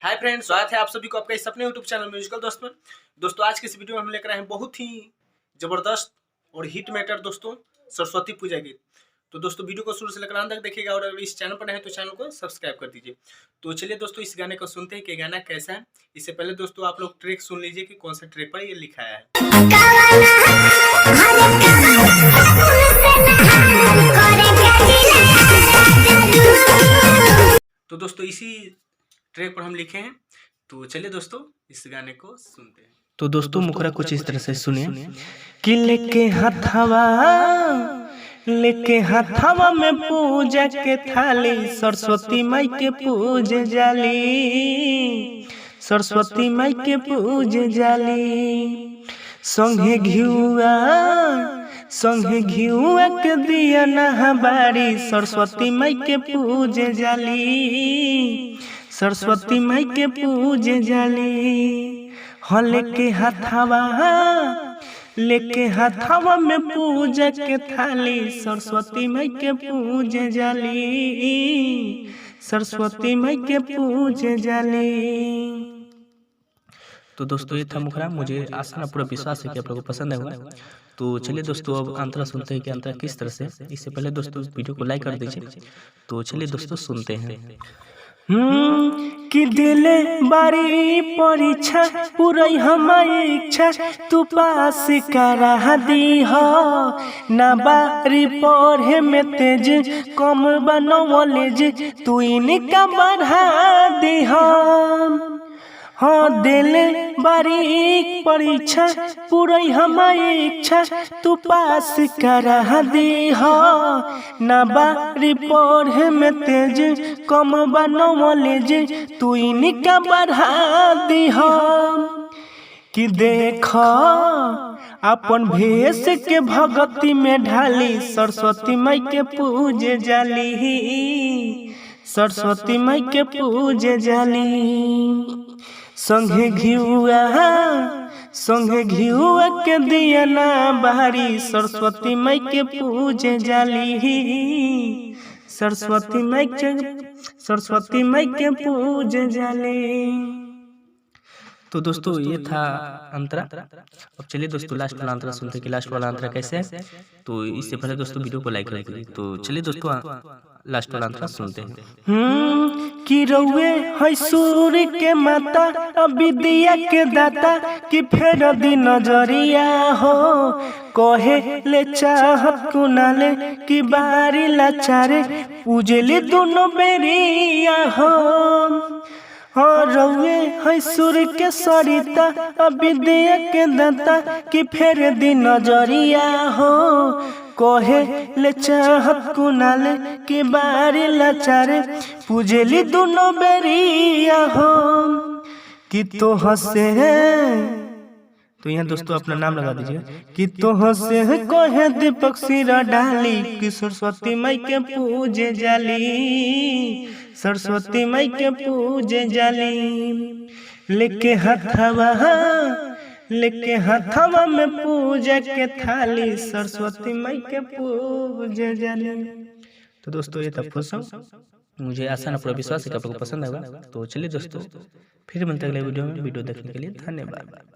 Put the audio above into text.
Hi friends, स्वागत है आप सभी को आपका इस अपने यूट्यूब चैनल म्यूजिकल दोस्त पर। दोस्तों आज के इस वीडियो में हम लेकर आए हैं बहुत ही जबरदस्त और हिट मैटर दोस्तों सरस्वती पूजा गीत। तो दोस्तों वीडियो को शुरू से लेकर अंत तक देखिएगा और अगर इस चैनल पर नए हैं तो चैनल को सब्सक्राइब कर दीजिए। तो चलिए दोस्तों इस गाने को सुनते हैं कि गाना कैसा है। इससे पहले दोस्तों आप लोग ट्रैक सुन लीजिए कि कौन सा ट्रैक पर ये लिखा है। तो दोस्तों इसी ट्रैक पर हम लिखे हैं। तो चलिए दोस्तों इस गाने को सुनते हैं। तो दोस्तों मुखरा कुछ इस तरह से सुनिए कि लेके हथवा में पूजा के थाली सरस्वती माई के पूजे जाली, सरस्वती माई के पूजे जाली। संगे घिउआ के दिया नहबारी सरस्वती माई के पूजे जाली, सरस्वती माई के पूजे जाली। हाँ लेके हथवा में पूजा के थाली सरस्वती माई के पूजे जाली, सरस्वती माई के पूजे जाली। तो दोस्तों ये था मुखरा। मुझे आशा ना पूरा विश्वास है कि आप लोगों को पसंद आएगा। तो चलिए दोस्तों अब अंतरा सुनते हैं कि अंतरा किस तरह से। इससे पहले दोस्तों वीडियो को लाइक कर दीजिए। तो चलिए दोस्तों सुनते हैं। कि दिले बारी परीक्षा पूरी हमारी इच्छा तू पास करा दी हो ना बारी पढ़े में तेज कम बनोलेज तू इनका बढ़ा दी हो। हाँ दिले बारी परीक्षा पूरी हमारी इच्छा तू पास करा दी हो ना बारी पढ़े में तेज कम बनोलेज तू इनका बढ़ा दी हो। कि देखो अपन भेष के भगती में ढाली सरस्वती माई के पूजे जाली, सरस्वती माई के पूजे जाली। संगे घिउआ के दिया ना बाहरी सरस्वती माई के पूजे जाली, सरस्वती माई के पूजे जाली। तो दोस्तों ये था अंतरा। अब चलिए दोस्तों लास्ट वाला अंतरा सुनते हैं कि लास्ट वाला अंतरा कैसे है। तो इससे पहले दोस्तों वीडियो को लाइक कर दीजिए। तो चलिए दोस्तों लास्ट वाला अंतरा सुनते हैं। कि रउए है सूर्य के माता विद्या के दाता कि फेर दी नजरिया हो कहे ले चाहत कुनाले कि बारी लाचारे पूजली दोनों बेरिया हो। हाँ रउए है सूर्य के सरिता विद्या के दाता कि फेर दी नजरिया हो कहे ले चाहत कुनाले कि बारी लाचारे पूजली दोनों बेरिया हो। कि तो हंसे तो यहाँ दोस्तों अपना नाम लगा दीजिए। कि तो हंसे कहे दीपक सिरा डाली कि सरस्वती माई के पूजे जाली, सरस्वती माई के पूजे जाली। लेके हथवा में पूजा के थाली सरस्वती माई के पूजे जाली। तो दोस्तों ये था फुसम। मुझे आशा ना पूरा विश्वास है कि आप लोगों को पसंद आएगा। तो चलिए दोस्तों फिर मिलते हैं अगले वीडियो में। वीडियो देखने के लिए धन्यवाद।